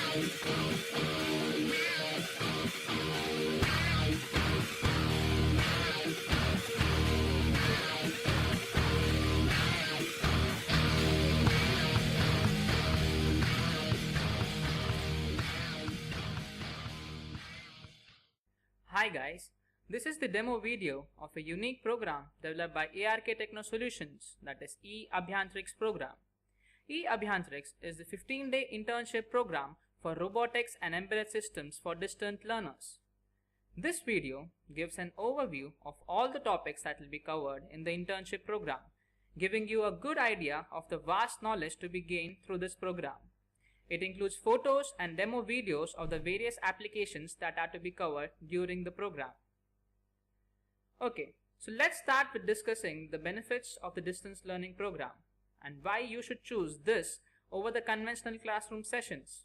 Hi guys, this is the demo video of a unique program developed by ARK Techno Solutions, that is eAbhyantriks program. eAbhyantriks is the 15-day internship program for robotics and embedded systems for distant learners. This video gives an overview of all the topics that will be covered in the internship program, giving you a good idea of the vast knowledge to be gained through this program. It includes photos and demo videos of the various applications that are to be covered during the program. Okay, so let's start with discussing the benefits of the distance learning program and why you should choose this over the conventional classroom sessions.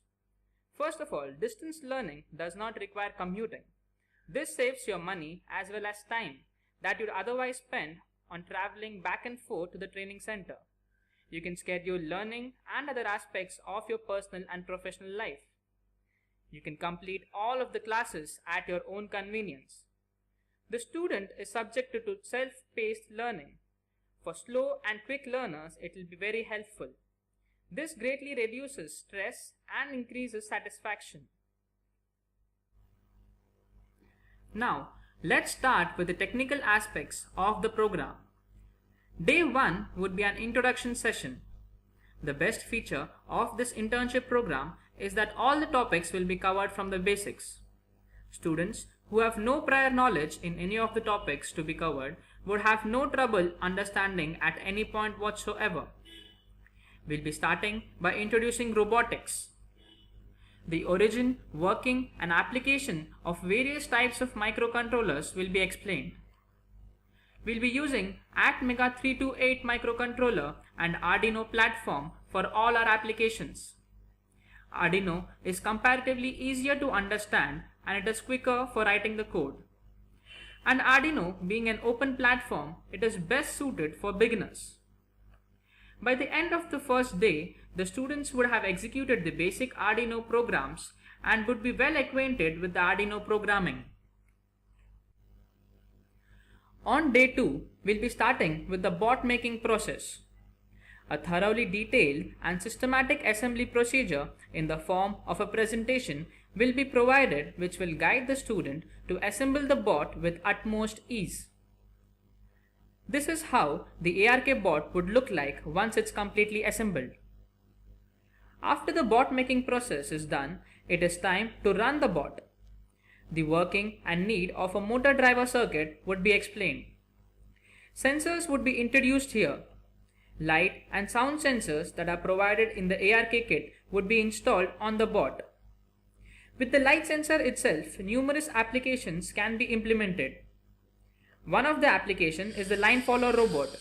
First of all, distance learning does not require commuting. This saves your money as well as time that you'd otherwise spend on traveling back and forth to the training center. You can schedule learning and other aspects of your personal and professional life. You can complete all of the classes at your own convenience. The student is subjected to self-paced learning. For slow and quick learners, it will be very helpful. This greatly reduces stress and increases satisfaction. Now, let's start with the technical aspects of the program. Day 1 would be an introduction session. The best feature of this internship program is that all the topics will be covered from the basics. Students who have no prior knowledge in any of the topics to be covered would have no trouble understanding at any point whatsoever. We'll be starting by introducing robotics. The origin, working and application of various types of microcontrollers will be explained. We'll be using Atmega 328 microcontroller and Arduino platform for all our applications. Arduino is comparatively easier to understand and it is quicker for writing the code. And Arduino being an open platform, it is best suited for beginners. By the end of the first day, the students would have executed the basic Arduino programs and would be well acquainted with the Arduino programming. On day 2, we'll be starting with the board making process. A thoroughly detailed and systematic assembly procedure in the form of a presentation will be provided which will guide the student to assemble the board with utmost ease. This is how the ARK board would look like once it's completely assembled. After the board making process is done, it is time to run the board. The working and need of a motor driver circuit would be explained. Sensors would be introduced here. Light and sound sensors that are provided in the ARK kit would be installed on the board. With the light sensor itself, numerous applications can be implemented. One of the applications is the line follower robot.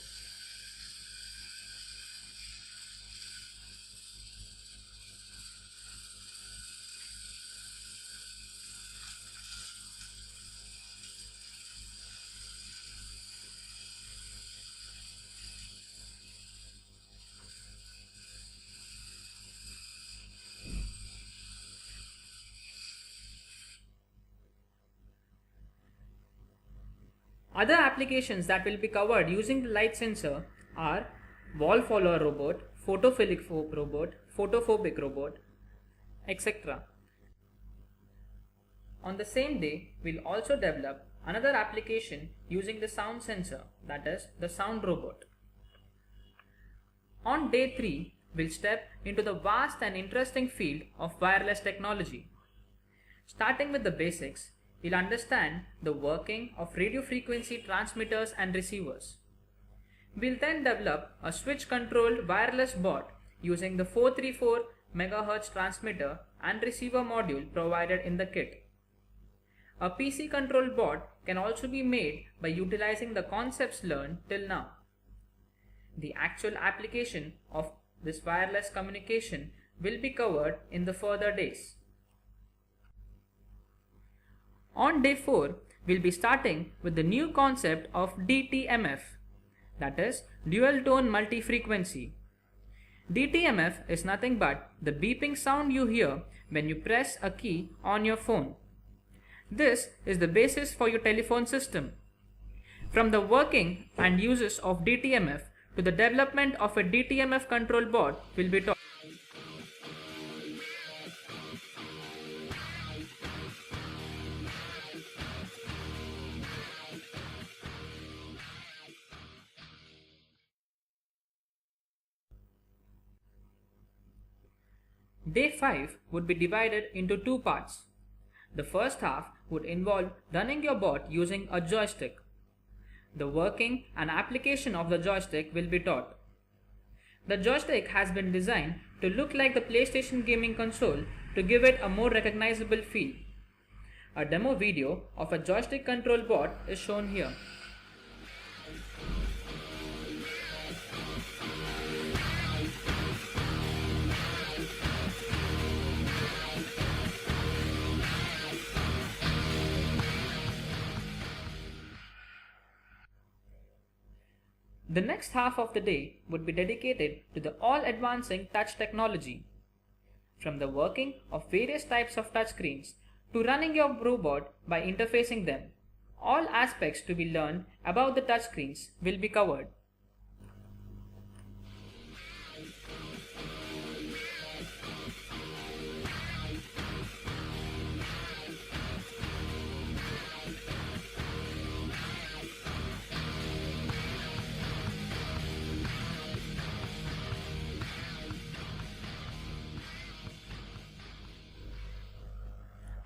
Other applications that will be covered using the light sensor are wall follower robot, photophilic robot, photophobic robot, etc. On the same day, we'll also develop another application using the sound sensor, that is the sound robot. On day 3, we'll step into the vast and interesting field of wireless technology. Starting with the basics, we'll understand the working of radio frequency transmitters and receivers. We'll then develop a switch controlled wireless board using the 434 MHz transmitter and receiver module provided in the kit. A PC controlled board can also be made by utilizing the concepts learned till now. The actual application of this wireless communication will be covered in the further days. On day 4, we'll be starting with the new concept of DTMF, that is dual tone multi-frequency. DTMF is nothing but the beeping sound you hear when you press a key on your phone. This is the basis for your telephone system. From the working and uses of DTMF to the development of a DTMF control board will be taught. Day 5 would be divided into two parts. The first half would involve running your board using a joystick. The working and application of the joystick will be taught. The joystick has been designed to look like the PlayStation gaming console to give it a more recognizable feel. A demo video of a joystick control board is shown here. The next half of the day would be dedicated to the all-advancing touch technology. From the working of various types of touchscreens to running your robot by interfacing them, all aspects to be learned about the touchscreens will be covered.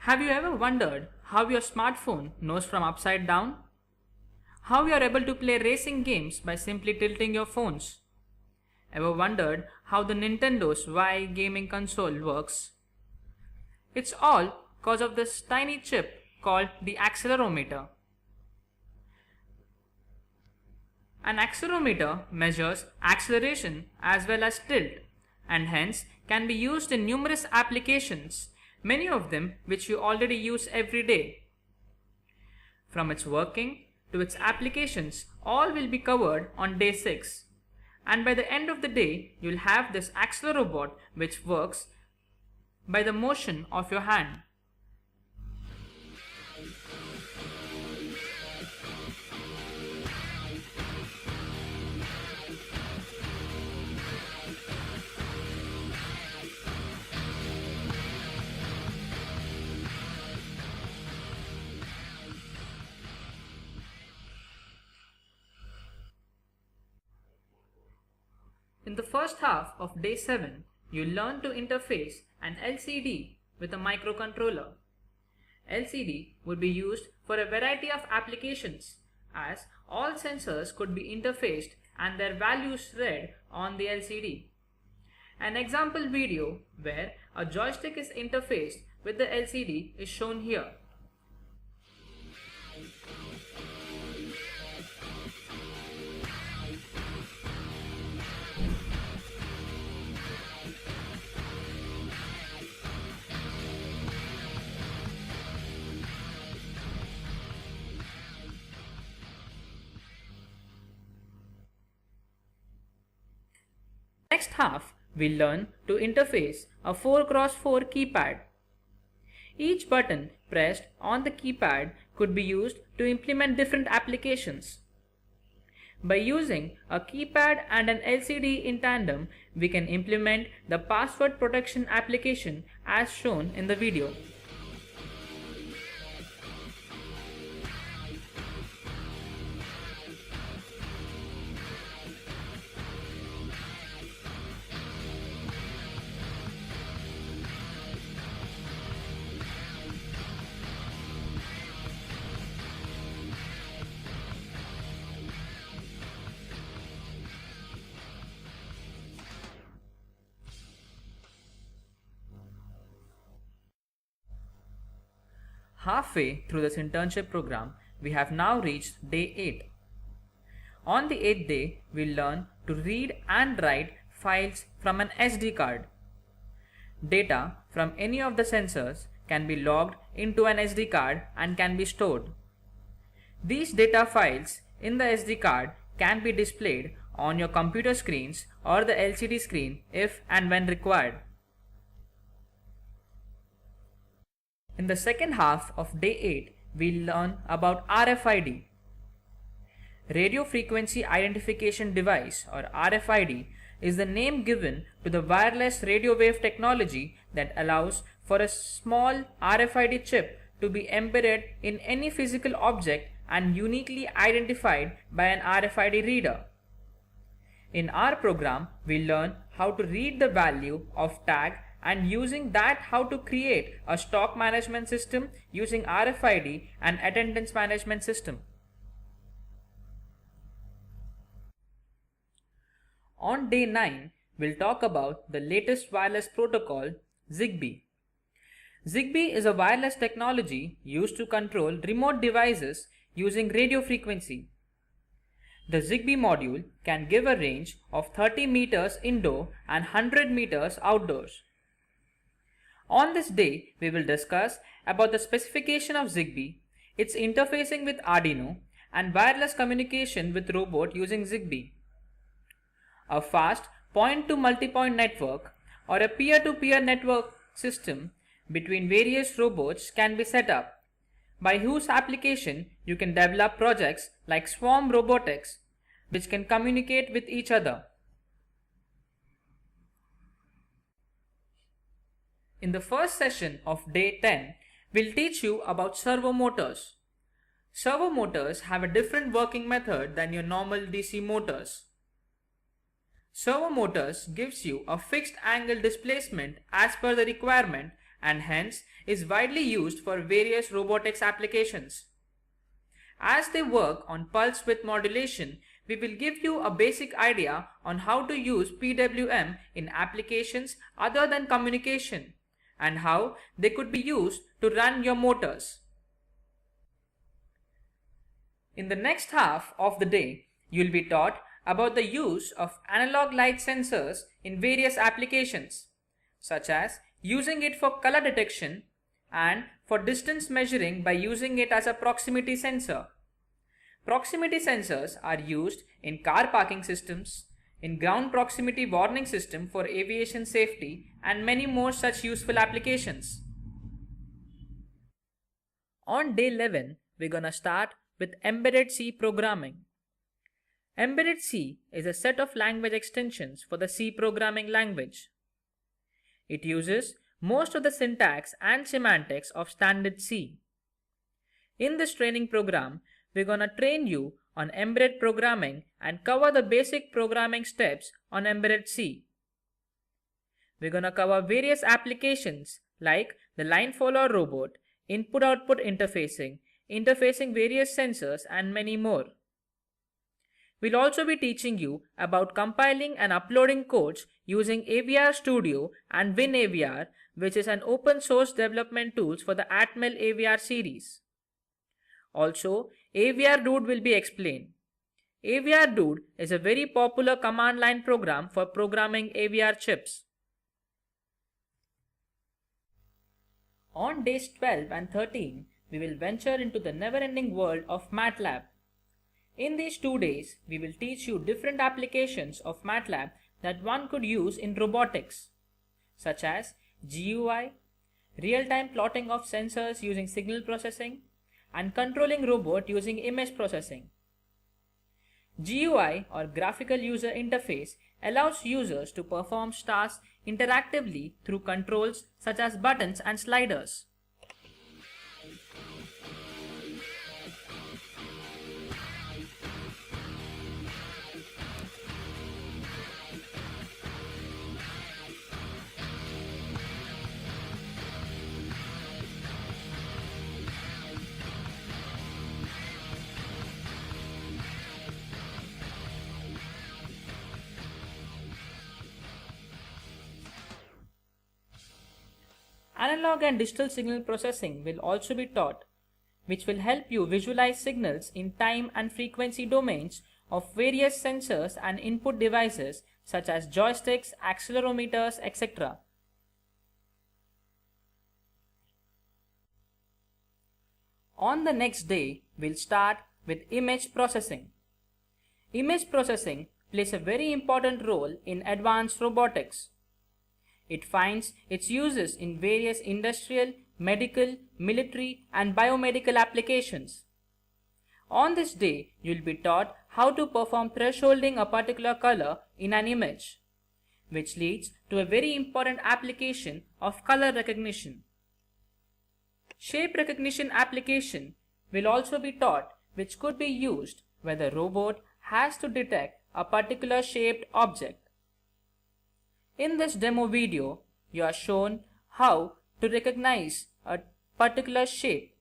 Have you ever wondered how your smartphone knows from upside down? How you are able to play racing games by simply tilting your phones? Ever wondered how the Nintendo's Wii gaming console works? It's all because of this tiny chip called the accelerometer. An accelerometer measures acceleration as well as tilt and hence can be used in numerous applications, many of them which you already use every day. From its working to its applications, all will be covered on day 6. And by the end of the day, you'll have this accelerobot which works by the motion of your hand. In the first half of day 7, you learn to interface an LCD with a microcontroller. LCD would be used for a variety of applications as all sensors could be interfaced and their values read on the LCD. An example video where a joystick is interfaced with the LCD is shown here. Next half, we learn to interface a 4x4 keypad. Each button pressed on the keypad could be used to implement different applications. By using a keypad and an LCD in tandem, we can implement the password protection application as shown in the video. Halfway through this internship program, we have now reached day 8. On the 8th day, we learn to read and write files from an SD card. Data from any of the sensors can be logged into an SD card and can be stored. These data files in the SD card can be displayed on your computer screens or the LCD screen if and when required. In the second half of day 8, we'll learn about RFID. Radio Frequency Identification Device, or RFID, is the name given to the wireless radio wave technology that allows for a small RFID chip to be embedded in any physical object and uniquely identified by an RFID reader. In our program, we learn how to read the value of tag and using that how to create a stock management system using RFID and attendance management system. On day 9, we'll talk about the latest wireless protocol, ZigBee. ZigBee is a wireless technology used to control remote devices using radio frequency. The ZigBee module can give a range of 30 meters indoor and 100 meters outdoors. On this day, we will discuss about the specification of ZigBee, its interfacing with Arduino, and wireless communication with robot using ZigBee. A fast point-to-multipoint network or a peer-to-peer network system between various robots can be set up, by whose application you can develop projects like swarm robotics, which can communicate with each other. In the first session of day 10, we'll teach you about servo motors. Servo motors have a different working method than your normal DC motors. Servo motors gives you a fixed angle displacement as per the requirement and hence is widely used for various robotics applications. As they work on pulse width modulation, we will give you a basic idea on how to use PWM in applications other than communication and how they could be used to run your motors. In the next half of the day, you'll be taught about the use of analog light sensors in various applications, such as using it for color detection and for distance measuring by using it as a proximity sensor. Proximity sensors are used in car parking systems, in ground proximity warning system for aviation safety, and many more such useful applications. On day 11, we're gonna start with Embedded C programming. Embedded C is a set of language extensions for the C programming language. It uses most of the syntax and semantics of standard C. In this training program, we're gonna train you on embedded programming and cover the basic programming steps on Embedded C. We're gonna cover various applications like the line follower robot, input-output interfacing, interfacing various sensors, and many more. We'll also be teaching you about compiling and uploading codes using AVR Studio and WinAVR, which is an open source development tools for the Atmel AVR series. Also, AVR Dude will be explained. AVR Dude is a very popular command line program for programming AVR chips. On days 12 and 13, we will venture into the never-ending world of MATLAB. In these 2 days, we will teach you different applications of MATLAB that one could use in robotics, such as GUI, real-time plotting of sensors using signal processing, and controlling robot using image processing. GUI, or Graphical User Interface, allows users to perform tasks interactively through controls such as buttons and sliders. Analog and digital signal processing will also be taught, which will help you visualize signals in time and frequency domains of various sensors and input devices such as joysticks, accelerometers, etc. On the next day, we'll start with image processing. Image processing plays a very important role in advanced robotics. It finds its uses in various industrial, medical, military, and biomedical applications. On this day, you will be taught how to perform thresholding a particular color in an image, which leads to a very important application of color recognition. Shape recognition application will also be taught, which could be used where the robot has to detect a particular shaped object. In this demo video, you are shown how to recognize a particular shape.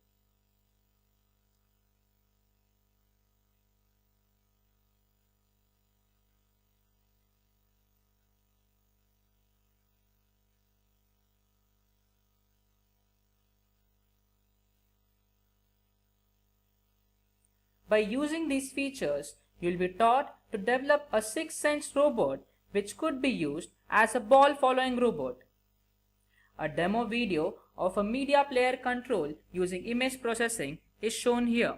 By using these features, you will be taught to develop a sixth sense robot which could be used as a ball following robot. A demo video of a media player control using image processing is shown here.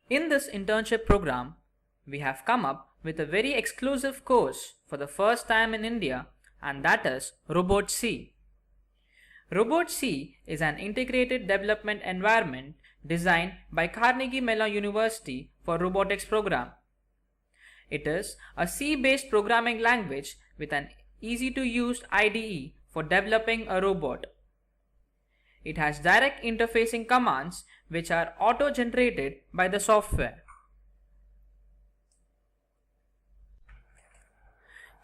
In this internship program, we have come up with a very exclusive course for the first time in India, and that is Robot C. Robot C is an integrated development environment designed by Carnegie Mellon University for robotics program. It is a C-based programming language with an easy-to-use IDE for developing a robot. It has direct interfacing commands which are auto-generated by the software.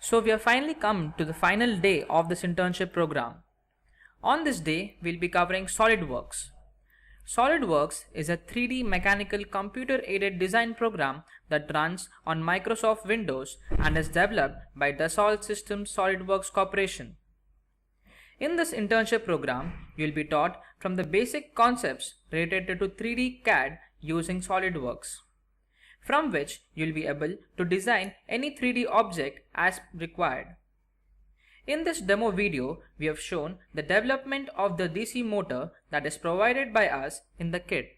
So we have finally come to the final day of this internship program. On this day, we'll be covering SolidWorks. SolidWorks is a 3D mechanical computer-aided design program that runs on Microsoft Windows and is developed by Dassault Systems SolidWorks Corporation. In this internship program, you will be taught from the basic concepts related to 3D CAD using SolidWorks, from which you will be able to design any 3D object as required. In this demo video, we have shown the development of the DC motor that is provided by us in the kit.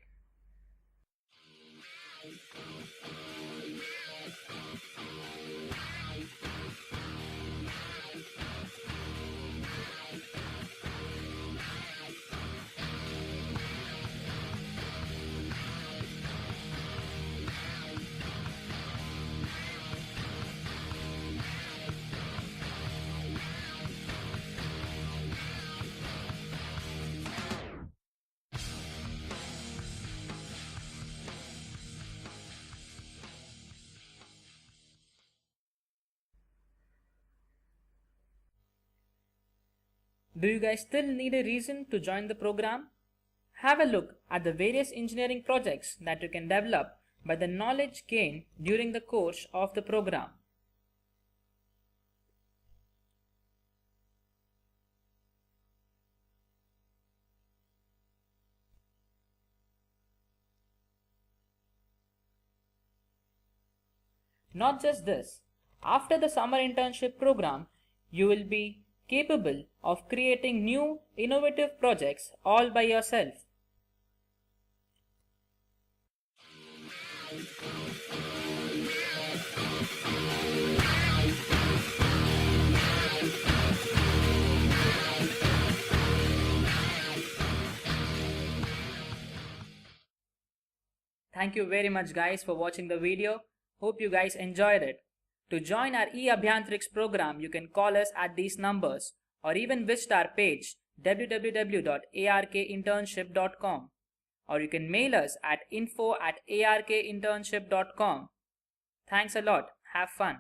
Do you guys still need a reason to join the program? Have a look at the various engineering projects that you can develop by the knowledge gained during the course of the program. Not just this, after the summer internship program, you will be capable of creating new innovative projects all by yourself. Thank you very much guys for watching the video. Hope you guys enjoyed it. To join our eAbhyantriks program, you can call us at these numbers or even visit our page www.arkinternship.com, or you can mail us at info@arkinternship.com. Thanks a lot. Have fun.